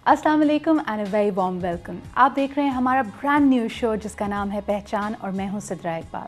अस्सलाम वालेकुम and a very warm welcome. आप देख रहे हैं हमारा ब्रांड न्यू शो जिसका नाम है पहचान और मैं हूं सिद्रा इकबाल।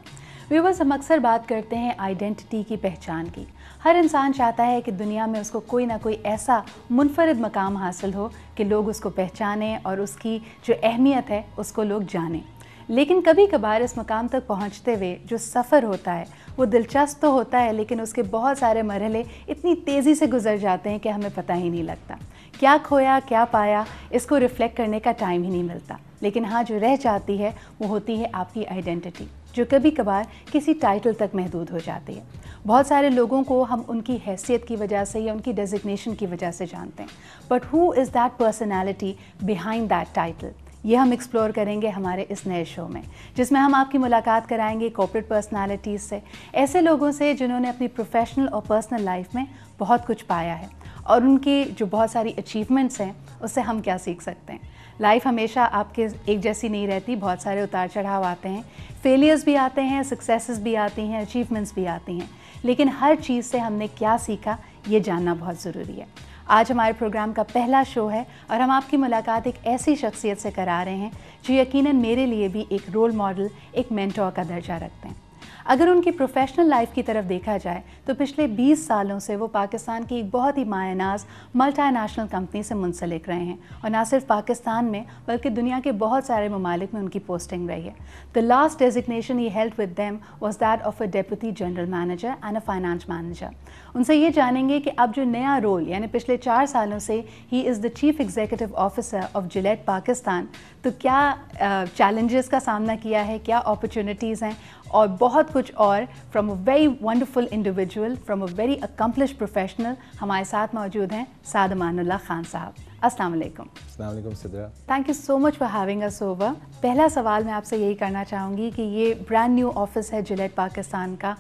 व्यूअर्स, हम अक्सर बात करते हैं आइडेंटिटी की, पहचान की। हर इंसान चाहता है कि दुनिया में उसको कोई ना कोई ऐसा मुनफरिद मकाम हासिल हो कि लोग उसको पहचानें और उसकी जो अहमियत है उसको लोग जानें। लेकिन कभी कभार इस मकाम तक पहुंचते हुए जो सफ़र होता है वो दिलचस्प तो होता है, लेकिन उसके बहुत सारे मरहले इतनी तेज़ी से गुजर जाते हैं कि हमें पता ही नहीं लगता क्या खोया क्या पाया। इसको रिफ़्लेक्ट करने का टाइम ही नहीं मिलता। लेकिन हाँ, जो रह जाती है वो होती है आपकी आइडेंटिटी, जो कभी कभार किसी टाइटल तक महदूद हो जाती है। बहुत सारे लोगों को हम उनकी हैसियत की वजह से या उनकी डेजिग्नेशन की वजह से जानते हैं, but who is that personality behind that title, ये हम एक्सप्लोर करेंगे हमारे इस नए शो में, जिसमें हम आपकी मुलाकात कराएंगे कॉर्पोरेट पर्सनालिटीज़ से, ऐसे लोगों से जिन्होंने अपनी प्रोफेशनल और पर्सनल लाइफ में बहुत कुछ पाया है और उनकी जो बहुत सारी अचीवमेंट्स हैं उससे हम क्या सीख सकते हैं। लाइफ हमेशा आपके एक जैसी नहीं रहती, बहुत सारे उतार चढ़ाव आते हैं, फेलियर्स भी आते हैं, सक्सेसेस भी आती हैं, अचीवमेंट्स भी आती हैं, लेकिन हर चीज़ से हमने क्या सीखा ये जानना बहुत ज़रूरी है। आज हमारे प्रोग्राम का पहला शो है और हम आपकी मुलाकात एक ऐसी शख्सियत से करा रहे हैं जो यकीनन मेरे लिए भी एक रोल मॉडल, एक मेंटोर का दर्जा रखते हैं। अगर उनकी प्रोफेशनल लाइफ की तरफ देखा जाए तो पिछले 20 सालों से वो पाकिस्तान की एक बहुत ही मायनाज़ मल्टीनेशनल कंपनी से मुंसलिक रहे हैं और ना सिर्फ पाकिस्तान में बल्कि दुनिया के बहुत सारे ममालिक में उनकी पोस्टिंग रही है। The last designation he held with them was that of a deputy general manager and a finance manager. उनसे ये जानेंगे कि अब जो नया रोल यानी पिछले 4 सालों से he is the chief executive officer of Gillette Pakistan, तो क्या चैलेंजेस का सामना किया है, क्या अपॉर्चुनिटीज़ हैं और बहुत कुछ और। From a very wonderful individual, from a very accomplished professional हमारे साथ मौजूद हैं साद अमानुल्लाह खान साहब। अस्सलाम वालेकुम। अस्सलाम वालेकुम Sidra. Thank you so much for having us over. पहला सवाल मैं आपसे यही करना चाहूँगी कि ये ब्रांड न्यू ऑफिस है जिलेट पाकिस्तान का,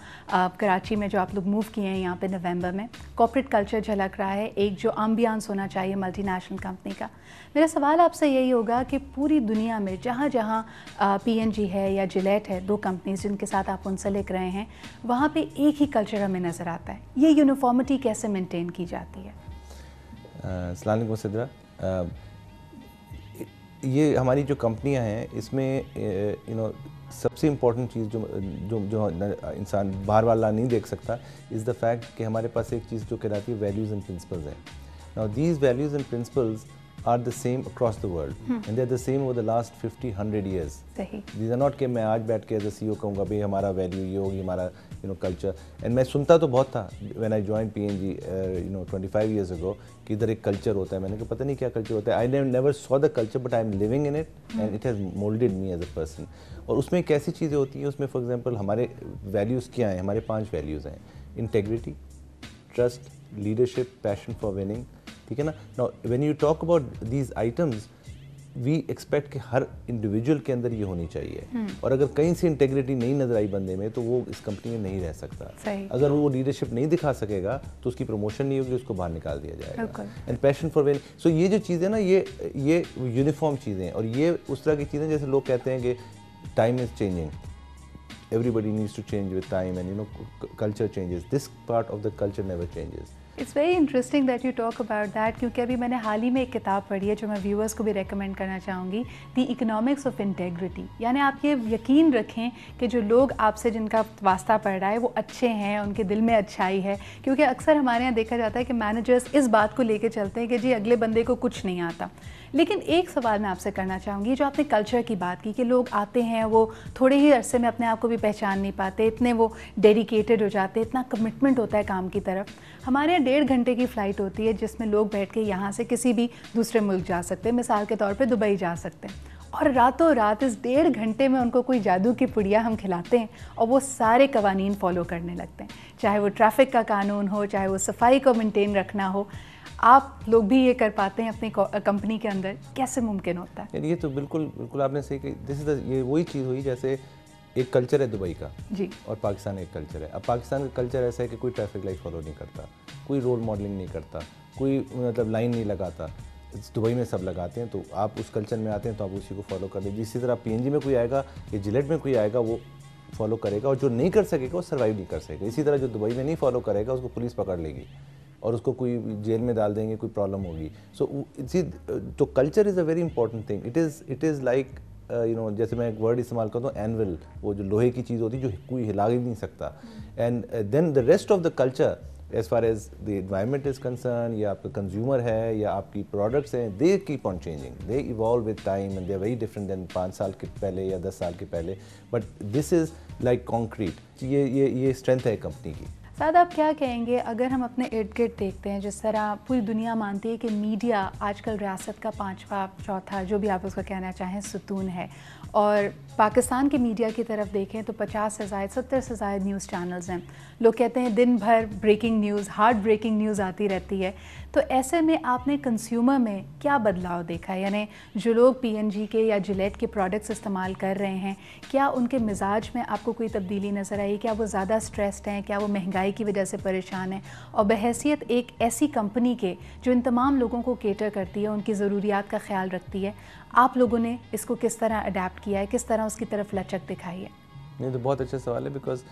कराची में, जो आप लोग मूव किए हैं यहाँ पे नवंबर में। कॉर्पोरेट कल्चर झलक रहा है, एक जो एम्बियंस होना चाहिए मल्टीनेशनल कंपनी का। मेरा सवाल आपसे यही होगा कि पूरी दुनिया में जहाँ जहाँ PNG है या जिलेट है, दो कंपनीज जिनके साथ आप मुंसलिक रहे हैं, वहाँ पे एक ही कल्चर हमें नज़र आता है। ये यूनिफॉर्मिटी कैसे मेंटेन की जाती है? अस्सलाम वालेकुम सिद्रा। ये हमारी जो कंपनियां हैं इसमें सबसे इम्पॉर्टेंट चीज़ जो इंसान बार बार नहीं देख सकता इज़ द फैक्ट कि हमारे पास एक चीज़ जो कहलाती है वैल्यूज़ एंड प्रिंसिपल्स है। Now these values and principles are the same across the world and they're the same over the last 50-100 years. These are not कि मैं आज बैठ के as a CEO कहूँगा भाई हमारा वैल्यू ये होगी, हमारा कल्चर। एंड मैं सुनता तो बहुत था when I joined PNG 25 years ago कि इधर एक कल्चर होता है। मैंने कहा पता नहीं क्या कल्चर होता है। I never saw the culture but I am living in it and it has molded me as a person. और उसमें कैसी चीज़ें होती हैं उसमें, फॉर एग्जांपल हमारे वैल्यूज़ क्या हैं? हमारे 5 वैल्यूज़ हैं: integrity, trust, leadership, passion for winning. ठीक है ना। Now when you talk about these items we expect कि हर इंडिविजुअल के अंदर ये होनी चाहिए। और अगर कहीं से इंटेग्रिटी नहीं नजर आई बंदे में तो वो इस कंपनी में नहीं रह सकता। अगर वो लीडरशिप नहीं दिखा सकेगा तो उसकी प्रमोशन नहीं होगी, उसको बाहर निकाल दिया जाएगा। एंड पैशन फॉर विनिंग, सो ये जो चीज़ें ना ये यूनिफॉर्म चीज़ें, और ये उस तरह की चीज़ें जैसे लोग कहते हैं कि time is changing, everybody needs to change with time and culture changes. This part of the culture never changes. It's very interesting that you talk about that, क्योंकि अभी मैंने हाल ही में एक किताब पढ़ी है जो मैं व्यूअर्स को भी रेकमेंड करना चाहूँगी, द इकोनॉमिक्स ऑफ इंटेग्रिटी। यानी आप ये यकीन रखें कि जो लोग आपसे जिनका वास्ता पड़ रहा है वो अच्छे हैं, उनके दिल में अच्छाई है। क्योंकि अक्सर हमारे यहाँ देखा जाता है कि मैनेजर्स इस बात को लेके चलते हैं कि जी अगले बंदे को कुछ नहीं आता। लेकिन एक सवाल मैं आपसे करना चाहूँगी, जो आपने कल्चर की बात की कि लोग आते हैं वो थोड़े ही अरसे में अपने आप को भी पहचान नहीं पाते, इतने वो डेडिकेटेड हो जाते हैं, इतना कमिटमेंट होता है काम की तरफ। हमारे यहाँ 1.5 घंटे की फ़्लाइट होती है जिसमें लोग बैठ के यहाँ से किसी भी दूसरे मुल्क जा सकते हैं, मिसाल के तौर पे दुबई जा सकते हैं, और रातों रात इस 1.5 घंटे में उनको कोई जादू की पुड़िया हम खिलाते हैं और वो सारे कवानीन फॉलो करने लगते हैं, चाहे वो ट्रैफिक का कानून हो, चाहे वो सफाई को मेंटेन रखना हो। आप लोग भी ये कर पाते हैं अपनी कंपनी के अंदर, कैसे मुमकिन होता है? ये तो बिल्कुल आपने सही कही। ये वही चीज़ हुई जैसे एक कल्चर है दुबई का जी, और पाकिस्तान एक कल्चर है। अब पाकिस्तान का कल्चर ऐसा है कि कोई ट्रैफिक लाइट फॉलो नहीं करता, कोई रोड मॉडलिंग नहीं करता, कोई मतलब लाइन नहीं लगाता। दुबई में सब लगाते हैं, तो आप उस कल्चर में आते हैं तो आप उसी को फॉलो कर लीजिए। इसी तरह PNG में कोई आएगा या जिलेट में कोई आएगा वो फॉलो करेगा, और जो नहीं कर सकेगा वो सर्वाइव नहीं कर सकेगा। इसी तरह जो दुबई में नहीं फॉलो करेगा उसको पुलिस पकड़ लेगी اور اس کو کوئی جیل میں ڈال دیں گے, کوئی پرابلم ہوگی. سو تو culture is a very important thing. It is like جیسے میں ایک ورڈ استعمال کرتا ہوں, اینول, وہ جو لوہے کی چیز ہوتی ہے جو کوئی ہلا ہی نہیں سکتا. And then the rest of the culture as far as the environment is concerned, یا آپ کا کنزیومر ہے یا آپ کی پروڈکٹس ہیں, they keep on changing, they evolve with time and they are very different than 5 سال کے پہلے یا 10 سال کے پہلے. But this is like concrete. یہ اسٹرینتھ ہے کمپنی کی. سعد, آپ کیا کہیں گے اگر ہم اپنے ارد گرد دیکھتے ہیں, جس طرح پوری دنیا مانتی ہے کہ میڈیا آج کل ریاست کا 5واں 4تھا جو بھی آپ اس کو کہنا چاہیں ستون ہے, اور پاکستان کے میڈیا کی طرف دیکھیں تو 50 سے زائد 70 سے زائد نیوز چینلز ہیں. لوگ کہتے ہیں دن بھر breaking news, hard breaking news آتی رہتی ہے. تو ایسے میں آپ نے کنزیومر میں کیا بدلاؤ دیکھا ہے؟ یعنی جو لوگ P&G کے یا جلیٹ کے پروڈکٹس استعمال کر رہے ہیں, کیا ان کے مزاج میں آپ کو کوئی تبدیلی نظر آئی؟ کیا وہ زیادہ اسٹریسڈ ہیں؟ کیا وہ مہنگائی کی وجہ سے پریشان ہیں؟ اور بحیثیت ایک ایسی کمپنی کے جو ان تمام لوگوں کو کیٹر کرتی ہے, ان کی ضروریات کا خیال رکھتی ہے, آپ لوگوں نے اس کو کس طرح اڈیپٹ کیا ہے, کس طرح اس کی طرف لچک دکھائی ہے؟ نہیں, تو بہت اچھا سوال ہے, بیکاز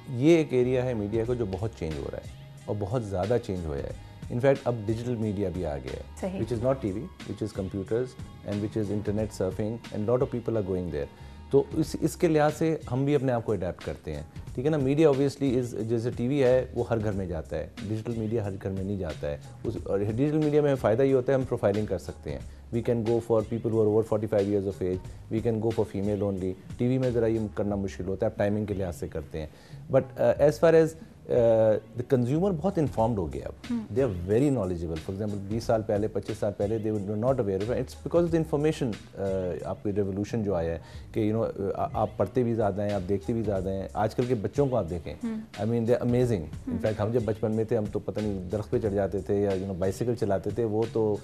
یہ ایک ایریا ہے میڈیا کو جو بہت چینج ہو رہا ہے اور بہت زیادہ چینج ہوا ہے. انفیکٹ اب ڈیجیٹل میڈیا بھی آ گیا ہے, which is not TV, which is computers and which is internet surfing and lot of people are going there. تو اس کے لحاظ سے ہم بھی اپنے آپ کو اڈیپٹ کرتے ہیں, ٹھیک ہے نا. میڈیا اوبیسلی از, جیسے ٹی وی ہے وہ ہر گھر میں جاتا ہے, ڈیجیٹل میڈیا ہر گھر میں نہیں جاتا ہے. اور ڈیجیٹل میڈیا میں فائدہ یہ ہوتا ہے ہم پروفائلنگ کر سکتے ہیں. We can go for people who are over 45 years of age, we can go for female only. TV میں ذرا یہ کرنا مشکل ہوتا ہے, آپ ٹائمنگ کے لحاظ سے کرتے ہیں. But as far as the consumer بہت انفارمڈ ہو گیا اب, they are very knowledgeable. For example 20 سال پہلے 25 سال پہلے they were not aware of its because of the information. آپ کی ریولیوشن جو آیا ہے کہ آپ پڑھتے بھی زیادہ ہیں, آپ دیکھتے بھی زیادہ ہیں. آج کل کے بچوں کو آپ دیکھیں, آئی مین دے امیزنگ. انفیکٹ ہم جب بچپن میں تھے ہم تو پتہ نہیں درخت پہ چڑھ جاتے تھے یا بائسیکل چلاتے تھے, وہ تو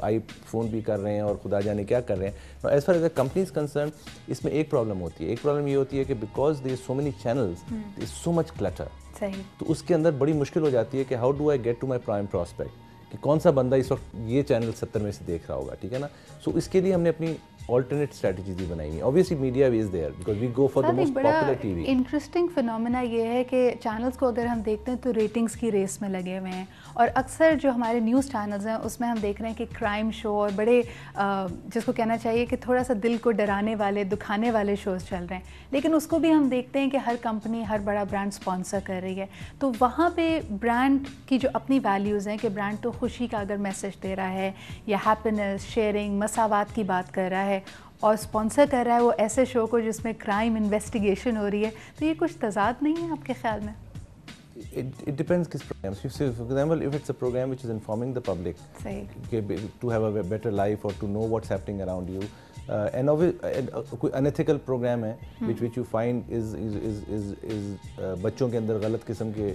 آئی فون بھی کر رہے ہیں اور خدا جانے کیا کر رہے ہیں. As far as a company is concerned, اس میں ایک پرابلم ہوتی ہے. ایک پرابلم یہ ہوتی ہے کہ because there so many channels, there is so much clutter. تو اس کے اندر بڑی مشکل ہو جاتی ہے کہ how do I get to my prime prospect, کہ کون سا بندہ اس وقت یہ چینل 70 میں سے دیکھ رہا ہوگا, ٹھیک ہے نا. سو اس کے لیے ہم نے اپنی alternate strategies بھی بنائی ہیں. Obviously media is there because we go for the most popular TV. Interesting phenomena یہ ہے کہ چینلز کو اگر ہم دیکھتے ہیں تو ریٹنگز کی ریس میں لگے ہوئے ہیں, اور اکثر جو ہمارے نیوز چینلز ہیں اس میں ہم دیکھ رہے ہیں کہ کرائم شو اور بڑے جس کو کہنا چاہیے کہ تھوڑا سا دل کو ڈرانے والے, دکھانے والے شوز چل رہے ہیں. لیکن اس کو بھی ہم دیکھتے ہیں کہ ہر کمپنی, ہر بڑا برانڈ اسپانسر کر رہی ہے. تو وہاں پہ برانڈ کی جو اپنی ویلیوز ہیں کہ برانڈ تو خوشی کا اگر میسج دے رہا ہے یا ہیپینس, شیئرنگ, مساوات کی بات کر رہا ہے, اور اسپانسر کر رہا ہے وہ ایسے شو کو جس میں کرائم انویسٹیگیشن ہو رہی ہے, تو یہ کچھ تضاد نہیں ہے آپ کے خیال میں؟ It depends kis program. So for example, if it's a program which is informing the public to have a better life or to know what's happening around you, and کوئی unethical program ہے which you find is بچوں کے اندر غلط قسم کے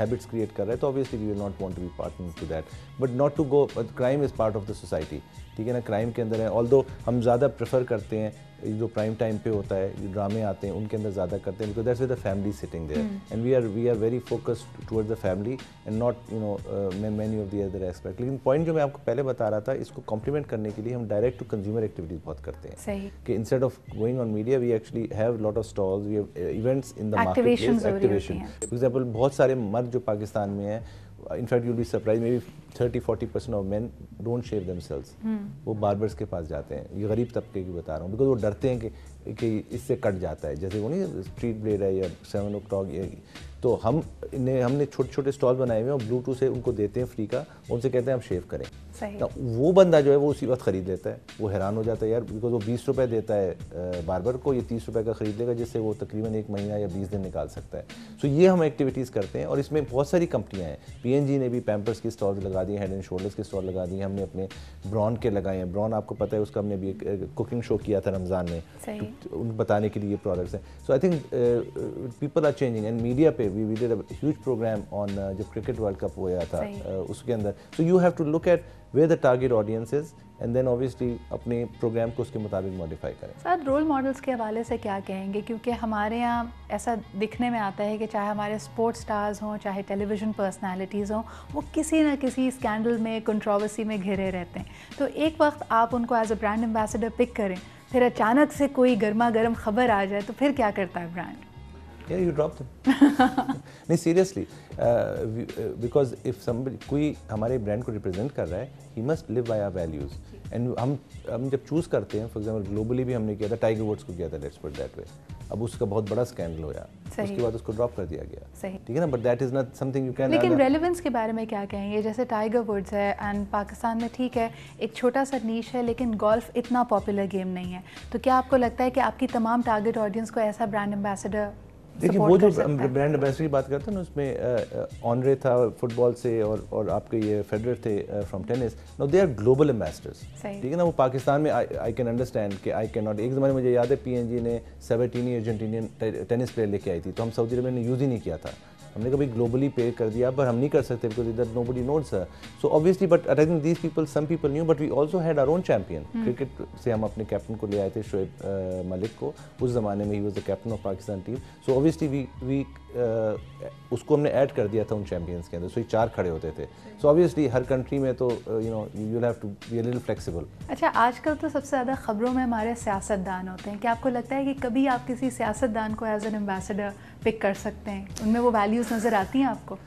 habits create کر رہا ہے, تو obviously we will not want to be partner to that. But not to go, but crime is part of the society, ٹھیک ہے نا. کرائم کے اندر ہے, although ہم زیادہ پریفر کرتے ہیں جو پرائم ٹائم پہ ہوتا ہے, جو ڈرامے آتے ہیں ان کے اندر زیادہ کرتے ہیں, because that's where the family is sitting there and we are very focused towards the family and not many of the other aspects. لیکن پوائنٹ جو میں آپ کو پہلے بتا رہا تھا, اس کو کمپلیمنٹ کرنے کے لیے ہم ڈائریکٹ ٹو کنزیومر ایکٹیویٹیز بہت کرتے ہیں, کہ instead of going on media we actually have lot of stalls, we have events in the market place, activation. For example بہت سارے مرد جو پاکستان میں ہیں, in fact you'll be surprised, maybe 30-40% of men don't shave themselves. وہ باربرس کے پاس جاتے ہیں. یہ غریب طبقے کی بتا رہا ہوں, بیکاز وہ ڈرتے ہیں کہ اس سے کٹ جاتا ہے, جیسے وہ نہیں اسٹریٹ بلیڈ ہے یا 7 o'clock. تو ہم نے چھوٹے چھوٹے اسٹال بنائے ہوئے ہیں اور بلوٹوتھ سے ان کو دیتے ہیں فری کا, ان سے کہتے ہیں آپ شیو کریں. وہ بندہ جو ہے وہ اسی وقت خرید لیتا ہے, وہ حیران ہو جاتا ہے یار, بیکاز وہ 20 روپے دیتا ہے باربر کو, یہ 30 روپے کا خرید لے گا, جس سے وہ تقریباً 1 مہینہ یا 20 دن نکال سکتا ہے. سو یہ ہم ایکٹیویٹیز کرتے ہیں, اور اس میں بہت ساری کمپنیاں ہیں. P&G نے بھی پیمپرس کے اسٹال لگا دیے, ہیڈ اینڈ شولڈرس کے اسٹال لگا دیے, ہم نے اپنے بران کے لگائے ہیں. بران آپ کو پتہ ہے اس کا ہم نے بھی ایک کوکنگ شو کیا تھا رمضان میں, ان بتانے کے لیے یہ پروڈکٹس ہیں. So I think people are changing, and media پہ we did a huge program on جب کرکٹ ورلڈ کپ ہوا تھا اس کے اندر. So you have to look at where the target audience is and then obviously اپنے program کو اس کے مطابق ماڈیفائی کریں. سر رول ماڈلس کے حوالے سے کیا کہیں گے؟ کیونکہ ہمارے یہاں ایسا دکھنے میں آتا ہے کہ چاہے ہمارے اسپورٹس اسٹارز ہوں, چاہے ٹیلی ویژن پرسنالٹیز ہوں, وہ کسی نہ کسی اسکینڈل میں, کنٹروورسی میں گھرے رہتے ہیں. تو ایک وقت آپ ان کو ایز اے برانڈ ایمبیسڈر پک کریں, پھر اچانک سے کوئی گرما گرم خبر آ جائے تو پھر کیا کرتا ہے brand? Yeah, you drop them. नहीं seriously, because if somebody कोई हमारे brand को represent कर रहा है, he must live by our values. And हम जब चूज़ करते हैं, for example globally भी हमने किया था, टाइगर वुड्स को किया था, let's put that way. अब उसका बहुत बड़ा स्कैंडल होया, उसके बाद उसको ड्रॉप कर दिया गया, ठीक है ना, but that is not something you can. लेकिन रेलेवेंस के बारे में क्या कहेंगे? जैसे टाइगर वुड्स है एंड पाकिस्तान में ठीक है एक छोटा सा नीश है, लेकिन गोल्फ इतना पॉपुलर गेम नहीं है, तो क्या आपको लगता है कि आपकी तमाम टारगेट ऑडियंस को ऐसा ब्रांड एम्बेसडर? देखिए वो जो ब्रांड एम्बेसडर की बात करते हैं ना, उसमें ऑनरे था फुटबॉल से और आपके ये फेडरर थे from tennis. No they are global ambassadors, ठीक है ना. वो पाकिस्तान में आई कैन अंडरस्टैंड कि आई कैन नॉट. एक ज़माने मुझे याद है पीएनजी ने सेबेटिनी अर्जेंटीनियन टेनिस प्लेयर लेके आई थी, तो हम सऊदी अरब ने यूज़ ही नहीं किया था. हमने कभी ग्लोबली पे कर दिया, पर हम नहीं कर सकते बिकॉज इधर nobody knows. So obviously, but I think these people, some people new, but we also had our own champion. Cricket से हम अपने कैप्टन को ले आए थे, शोएब मलिक को. उस ज़माने में ही was the captain of Pakistan team. So obviously we उसको हमने ऐड कर दिया था उन चैंपियंस के अंदर. सो 4 खड़े होते थे. सो ऑब्वियसली हर कंट्री में तो you know you will have to be a little flexible. अच्छा, आजकल तो सबसे ज़्यादा खबरों में हमारे सियासतदान होते हैं. क्या आपको लगता है कि कभी आप किसी सियासतदान को एज एन एम्बेसडर पिक कर सकते हैं? उनमें वो वैल्यूज़ नज़र आती हैं आपको?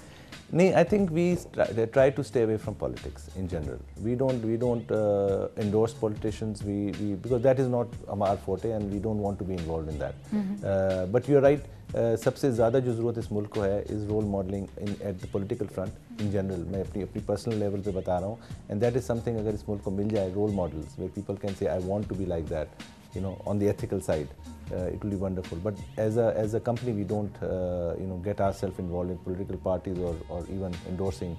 नहीं, I think we try to stay away from politics in general. We don't endorse politicians. Because that is not our forte, and we don't want to be involved in that. But you're right. सबसे ज़्यादा जो ज़रूरत इस मुल्क को है is role modeling at the political front in general. मैं अपनी personal level पे बता रहा हूँ, and that is something अगर इस मुल्क को मिल जाए, role models where people can say I want to be like that, you know, on the ethical side, it will be wonderful. But as a company, we don't get ourselves involved in political parties or even endorsing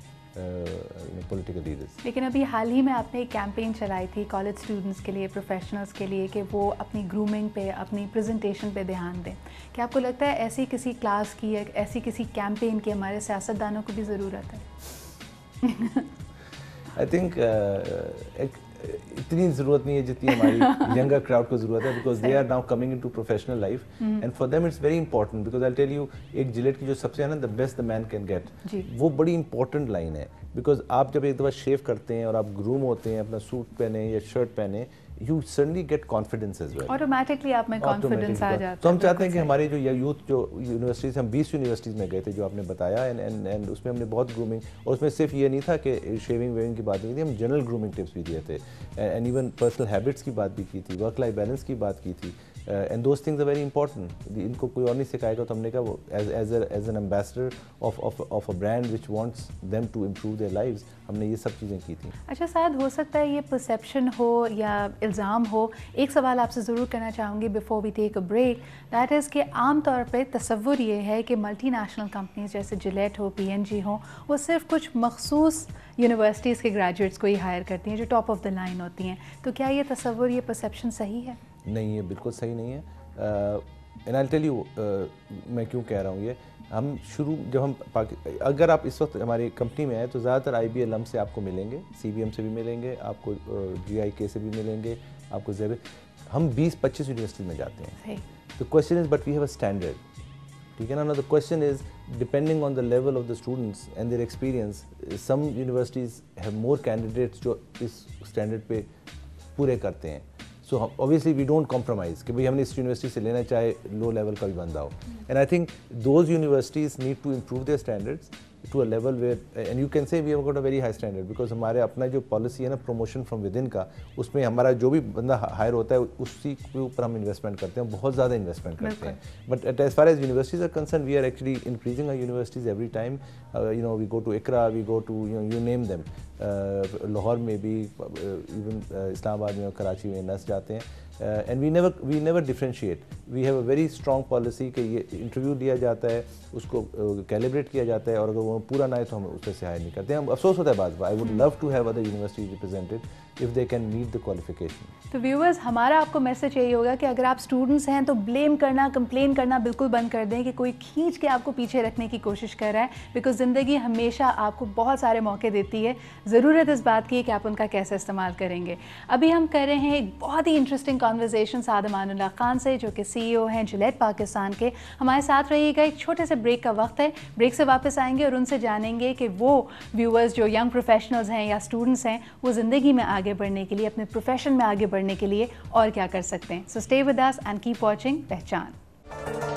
political leaders. लेकिन अभी हाल ही में आपने एक campaign चलाई थी college students के लिए, professionals के लिए, कि वो अपनी ग्रूमिंग पे, अपनी प्रेजेंटेशन पे ध्यान दें. क्या आपको लगता है ऐसी किसी क्लास की, ऐसी किसी कैंपेन की हमारे सियासतदानों को भी ज़रूरत है? आई थिंक इतनी ज़रूरत नहीं है जितनी हमारी यंगर क्राउड को ज़रूरत है, because they are now coming into professional life, and for them it's very important. Because I tell you, एक जिलेट की जो सबसे है ना, the best the man can get, वो बड़ी इंपॉर्टेंट लाइन है. बिकॉज आप जब एक दफ़ा शेव करते हैं और आप ग्रूम होते हैं, अपना सूट पहने या शर्ट पहने, you suddenly get confidence as well. Automatically आप में confidence आ जाता है. तो हम चाहते हैं कि हमारे जो यूथ जो यूनिवर्सिटीज़, हम 20 यूनिवर्सिटीज़ में गए थे जो आपने बताया, एंड उसमें हमने बहुत ग्रूमिंग, और उसमें सिर्फ ये नहीं था कि शेविंग वेविंग की बात नहीं थी, हम जनरल ग्रूमिंग टिप्स भी दिए थे, एंड इवन पर्सनल हैबिट्स की बात भी की थी, वर्क लाइफ बैलेंस की बात की थी, and those things are very important. इनको कोई और नहीं सिखाएगा, तो हमने कहा वो as an ambassador of a brand which wants them to improve their lives, हमने ये सब चीज़ें की थी. अच्छा, शायद हो सकता है ये परसेप्शन हो या इल्ज़ाम हो. एक सवाल आपसे ज़रूर करना चाहूँगी before we take a break, that is कि आम तौर पे तसव्वुर ये है कि मल्टी नेशनल कंपनीज जैसे जिलेट हो, पीएनजी हो, वो सिर्फ कुछ मखसूस यूनिवर्सिटीज़ के ग्रेजुएट्स को ही हायर करती हैं जो टॉप ऑफ द लाइन होती हैं. तो क्या ये तसव्वुर, ये परसेप्शन सही है? नहीं, ये बिल्कुल सही नहीं है. एंड आई टेल यू मैं क्यों कह रहा हूँ ये. हम जब हम अगर आप इस वक्त हमारी कंपनी में आए तो ज़्यादातर IB अलम से आपको मिलेंगे, CBM से भी मिलेंगे, आपको GIK से भी मिलेंगे, आपको हम 20-25 यूनिवर्सिटी में जाते हैं. The question is, but we have a standard, ठीक है ना. The question is depending on the level of the students and their experience, some universities have more candidates जो इस स्टैंडर्ड पे पूरे करते हैं. So obviously we don't compromise कि भाई हमने इस यूनिवर्सिटी से लेना, चाहे लो लेवल का भी बंदा हो. And I think those universities need to improve their standards to a level where, and you can say we have got a very high standard, because हमारे अपना जो पॉलिसी है ना प्रमोशन फ्रॉम विद इन का, उसमें हमारा जो भी बंदा हायर होता है उसी के ऊपर हम इन्वेस्टमेंट करते हैं, बहुत ज़्यादा इन्वेस्टमेंट करते हैं. But as far as universities are concern, we are actually increasing our universities every time. We go to Iqra, we go to you name them, Lahore में भी, इवन इस्लामाबाद में और कराची में नस जाते हैं. And we never differentiate. We have a very strong policy कि ये इंटरव्यू लिया जाता है, उसको कैलिब्रेट किया जाता है, और अगर वो पूरा ना है तो हम उससे से हायर नहीं करते. हम अफसोस होता है बात. I would love to have other universities represented if they can meet the qualification. तो व्यूअर्स, हमारा आपको मैसेज यही होगा कि अगर आप स्टूडेंट्स हैं तो ब्लेम करना, कंप्लेन करना बिल्कुल बंद कर दें कि कोई खींच के आपको पीछे रखने की कोशिश कर रहा है, बिकॉज ज़िंदगी हमेशा आपको बहुत सारे मौके देती है. ज़रूरत इस बात की है कि आप उनका कैसे इस्तेमाल करेंगे. अभी हम कर रहे हैं एक बहुत ही इंटरेस्टिंग कॉन्वर्जेशन साद अमानुल्लाह खान से, जो कि CEO हैं जिलेट पाकिस्तान के. हमारे साथ रहिएगा. एक छोटे से ब्रेक का वक्त है. ब्रेक से वापस आएंगे और उनसे जानेंगे कि वो व्यूअर्स जो यंग प्रोफेशनल्स हैं या स्टूडेंट्स हैं, वो ज़िंदगी में आगे बढ़ने के लिए, अपने प्रोफेशन में आगे बढ़ने के लिए और क्या कर सकते हैं. So stay with us and keep watching पहचान.